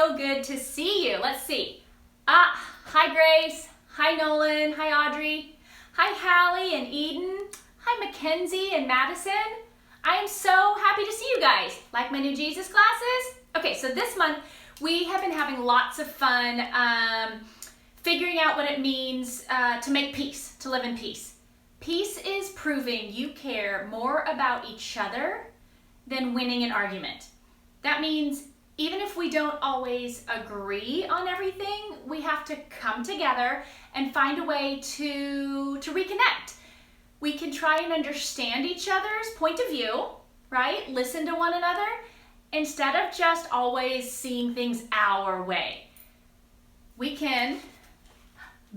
so good to see you. Let's see. Hi Grace. Hi Nolan. Hi Audrey. Hi Hallie and Eden. Hi Mackenzie and Madison. I am so happy to see you guys. Like my new Jesus glasses? Okay, so this month we have been having lots of fun figuring out what it means to make peace, to live in peace. Peace is proving you care more about each other than winning an argument. That means even if we don't always agree on everything, we have to come together and find a way to reconnect. We can try and understand each other's point of view, right? Listen to one another instead of just always seeing things our way. We can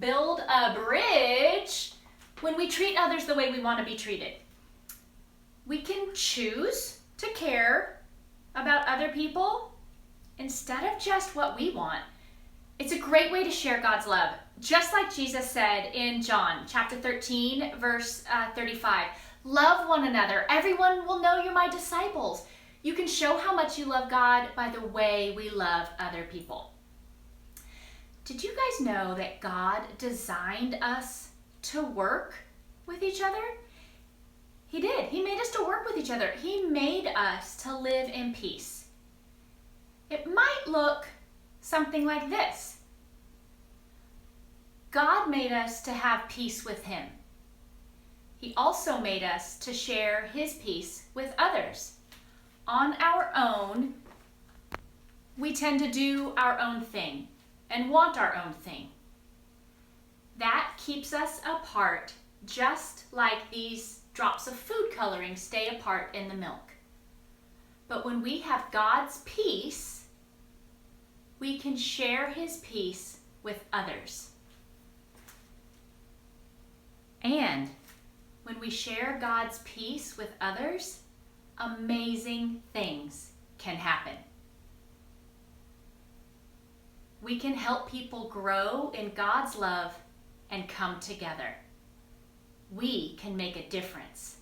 build a bridge when we treat others the way we want to be treated. We can choose to care about other people instead of just what we want. It's a great way to share God's love. Just like Jesus said in John chapter 13, verse 35, love one another. Everyone will know you're my disciples. You can show how much you love God by the way we love other people. Did you guys know that God designed us to work with each other? He did. He made us to work with each other. He made us to live in peace. It might look something like this. God made us to have peace with Him. He also made us to share His peace with others. On our own, we tend to do our own thing and want our own thing. That keeps us apart, just like these drops of food coloring stay apart in the milk. But when we have God's peace, we can share His peace with others. And when we share God's peace with others, amazing things can happen. We can help people grow in God's love and come together. We can make a difference.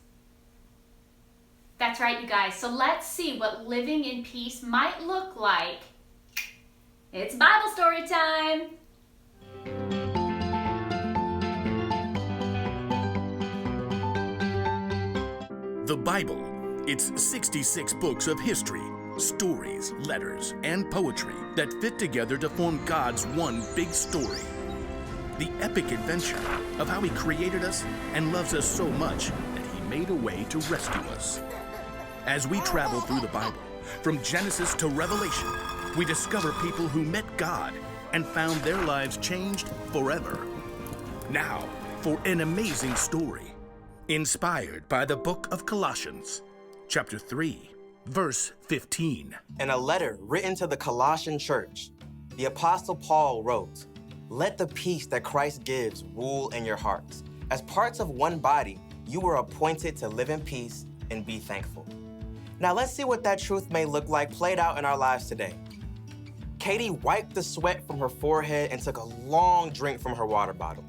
That's right, you guys. So let's see what living in peace might look like. It's Bible story time. The Bible. It's 66 books of history, stories, letters, and poetry that fit together to form God's one big story. The epic adventure of how He created us and loves us so much that He made a way to rescue us. As we travel through the Bible, from Genesis to Revelation, we discover people who met God and found their lives changed forever. Now, for an amazing story, inspired by the book of Colossians, chapter 3, verse 15. In a letter written to the Colossian church, the Apostle Paul wrote, "Let the peace that Christ gives rule in your hearts. As parts of one body, you were appointed to live in peace and be thankful." Now let's see what that truth may look like played out in our lives today. Katie wiped the sweat from her forehead and took a long drink from her water bottle.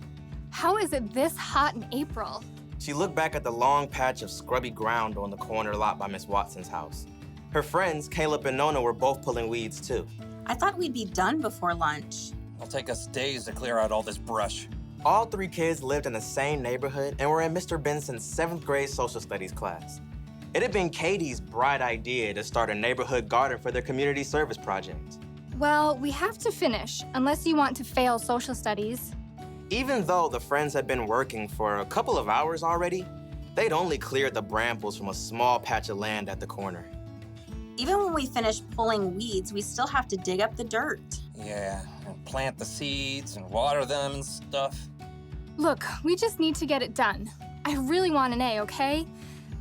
How is it this hot in April? She looked back at the long patch of scrubby ground on the corner lot by Miss Watson's house. Her friends, Caleb and Nona, were both pulling weeds too. I thought we'd be done before lunch. It'll take us days to clear out all this brush. All three kids lived in the same neighborhood and were in Mr. Benson's 7th grade social studies class. It had been Katie's bright idea to start a neighborhood garden for their community service project. Well, we have to finish, unless you want to fail social studies. Even though the friends had been working for a couple of hours already, they'd only cleared the brambles from a small patch of land at the corner. Even when we finish pulling weeds, we still have to dig up the dirt. Yeah, and plant the seeds and water them and stuff. Look, we just need to get it done. I really want an A, okay?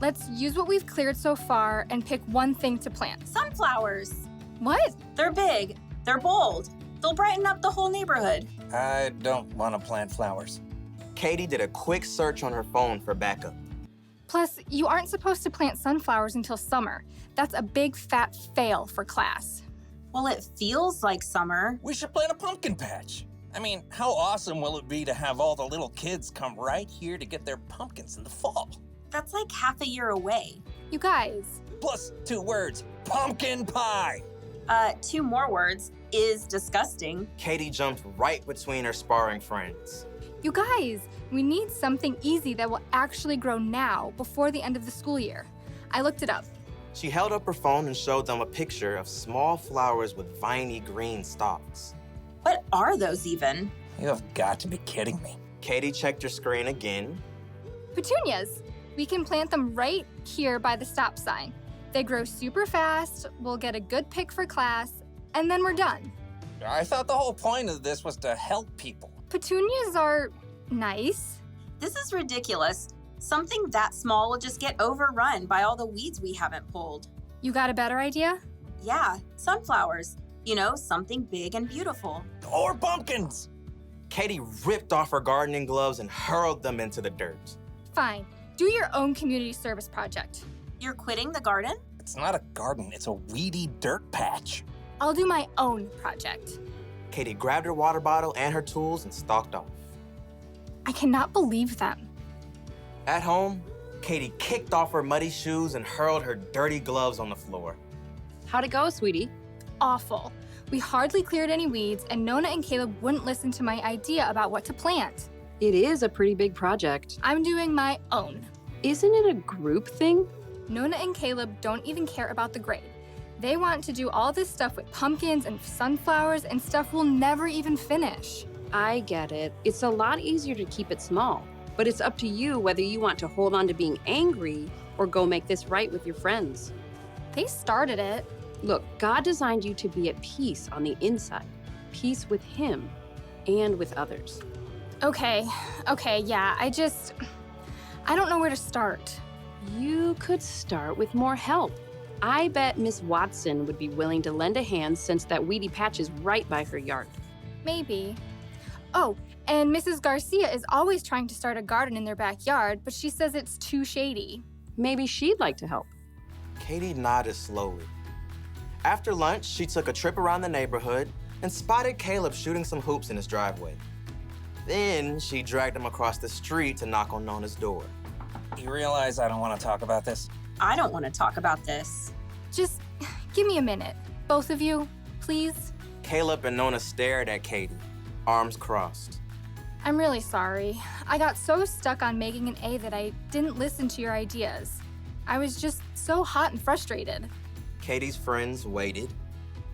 Let's use what we've cleared so far and pick one thing to plant. Sunflowers. What? They're big. They're bold. They'll brighten up the whole neighborhood. I don't want to plant flowers. Katie did a quick search on her phone for backup. Plus, you aren't supposed to plant sunflowers until summer. That's a big fat fail for class. Well, it feels like summer. We should plant a pumpkin patch. I mean, how awesome will it be to have all the little kids come right here to get their pumpkins in the fall? That's like half a year away. You guys. Plus 2 words, pumpkin pie. 2 more words, is disgusting. Katie jumped right between her sparring friends. You guys, we need something easy that will actually grow now before the end of the school year. I looked it up. She held up her phone and showed them a picture of small flowers with viney green stalks. What are those even? You have got to be kidding me. Katie checked her screen again. Petunias. We can plant them right here by the stop sign. They grow super fast, we'll get a good pick for class, and then we're done. I thought the whole point of this was to help people. Petunias are nice. This is ridiculous. Something that small will just get overrun by all the weeds we haven't pulled. You got a better idea? Yeah, sunflowers. You know, something big and beautiful. Or pumpkins! Katie ripped off her gardening gloves and hurled them into the dirt. Fine. Do your own community service project. You're quitting the garden? It's not a garden, it's a weedy dirt patch. I'll do my own project. Katie grabbed her water bottle and her tools and stalked off. I cannot believe them. At home, Katie kicked off her muddy shoes and hurled her dirty gloves on the floor. How'd it go, sweetie? Awful. We hardly cleared any weeds, and Nona and Caleb wouldn't listen to my idea about what to plant. It is a pretty big project. I'm doing my own. Isn't it a group thing? Nona and Caleb don't even care about the grade. They want to do all this stuff with pumpkins and sunflowers and stuff we'll never even finish. I get it. It's a lot easier to keep it small, but it's up to you whether you want to hold on to being angry or go make this right with your friends. They started it. Look, God designed you to be at peace on the inside, peace with Him and with others. Okay, yeah, I don't know where to start. You could start with more help. I bet Miss Watson would be willing to lend a hand since that weedy patch is right by her yard. Maybe. Oh, and Mrs. Garcia is always trying to start a garden in their backyard, but she says it's too shady. Maybe she'd like to help. Katie nodded slowly. After lunch, she took a trip around the neighborhood and spotted Caleb shooting some hoops in his driveway. Then she dragged him across the street to knock on Nona's door. You realize I don't want to talk about this? I don't want to talk about this. Just give me a minute. Both of you, please. Caleb and Nona stared at Katie, arms crossed. I'm really sorry. I got so stuck on making an A that I didn't listen to your ideas. I was just so hot and frustrated. Katie's friends waited.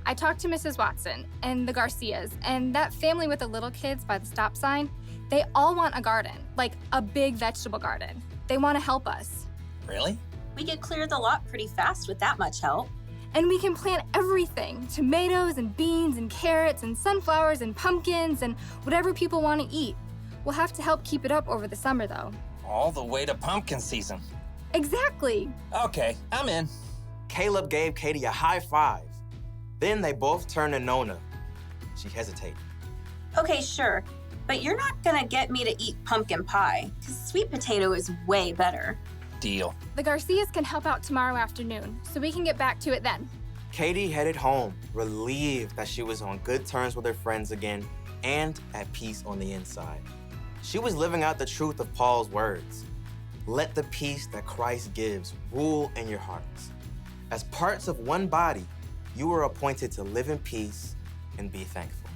I talked to Mrs. Watson and the Garcias and that family with the little kids by the stop sign. They all want a garden, like a big vegetable garden. They want to help us. Really? We could clear the lot pretty fast with that much help. And we can plant everything, tomatoes and beans and carrots and sunflowers and pumpkins and whatever people want to eat. We'll have to help keep it up over the summer, though. All the way to pumpkin season. Exactly. Okay, I'm in. Caleb gave Katie a high five. Then they both turned to Nona. She hesitated. Okay, sure, but you're not gonna get me to eat pumpkin pie, because sweet potato is way better. Deal. The Garcias can help out tomorrow afternoon, so we can get back to it then. Katie headed home, relieved that she was on good terms with her friends again and at peace on the inside. She was living out the truth of Paul's words. Let the peace that Christ gives rule in your hearts. As parts of one body, you are appointed to live in peace and be thankful.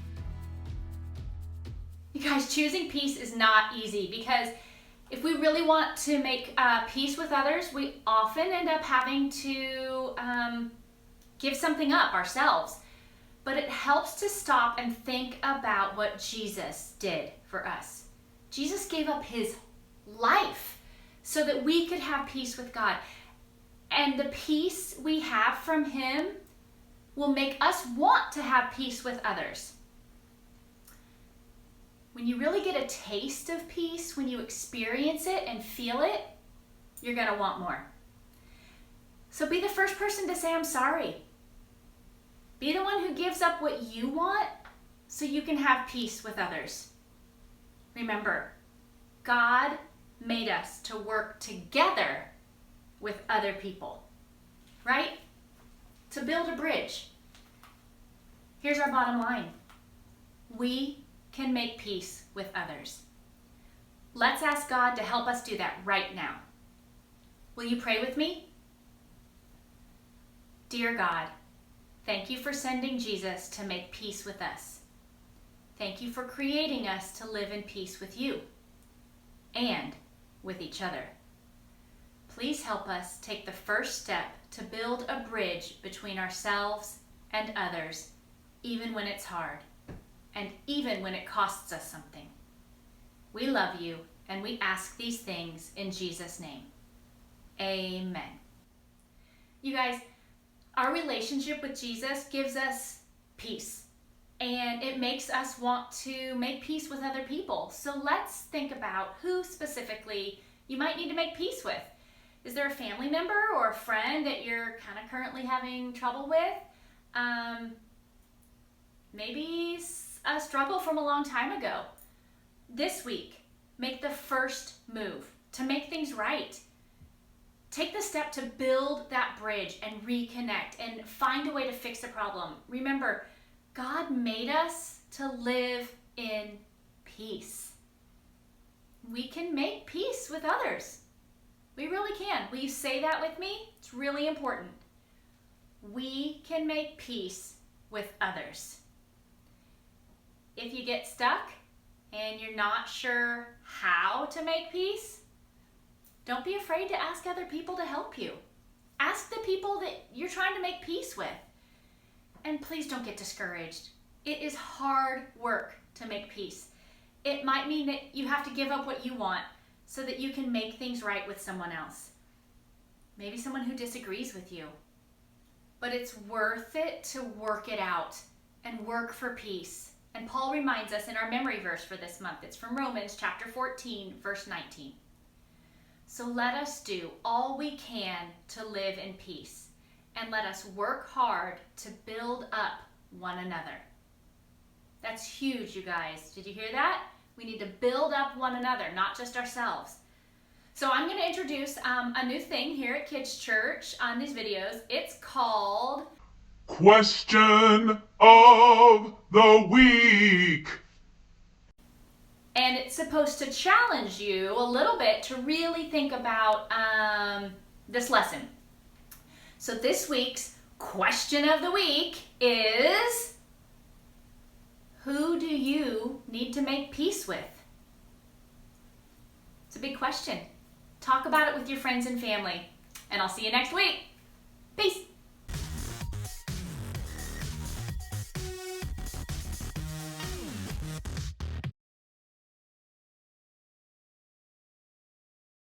You guys, choosing peace is not easy because if we really want to make peace with others, we often end up having to give something up ourselves. But it helps to stop and think about what Jesus did for us. Jesus gave up his life so that we could have peace with God. And the peace we have from him will make us want to have peace with others. When you really get a taste of peace, when you experience it and feel it, you're going to want more. So be the first person to say, I'm sorry. Be the one who gives up what you want so you can have peace with others. Remember, God made us to work together with other people, right? To build a bridge. Here's our bottom line. We can make peace with others. Let's ask God to help us do that right now. Will you pray with me? Dear God, Thank you for sending Jesus to make peace with us. Thank you for creating us to live in peace with you and with each other. Please help us take the first step to build a bridge between ourselves and others, even when it's hard, and even when it costs us something. We love you, and we ask these things in Jesus' name. Amen. You guys, our relationship with Jesus gives us peace, and it makes us want to make peace with other people. So let's think about who specifically you might need to make peace with. Is there a family member or a friend that you're kind of currently having trouble with? Maybe a struggle from a long time ago. This week, make the first move to make things right. Take the step to build that bridge and reconnect and find a way to fix the problem. Remember, God made us to live in peace. We can make peace with others. We really can. Will you say that with me? It's really important. We can make peace with others. If you get stuck and you're not sure how to make peace, don't be afraid to ask other people to help you. Ask the people that you're trying to make peace with. And please don't get discouraged. It is hard work to make peace. It might mean that you have to give up what you want so that you can make things right with someone else. Maybe someone who disagrees with you. But it's worth it to work it out and work for peace. And Paul reminds us in our memory verse for this month. It's from Romans chapter 14, verse 19. So let us do all we can to live in peace, and let us work hard to build up one another. That's huge, you guys. Did you hear that? We need to build up one another, not just ourselves. So I'm going to introduce a new thing here at KidzChurch on these videos. It's called Question of the Week. And it's supposed to challenge you a little bit to really think about this lesson. So this week's question of the week is, who do you need to make peace with? It's a big question. Talk about it with your friends and family. And I'll see you next week. Peace.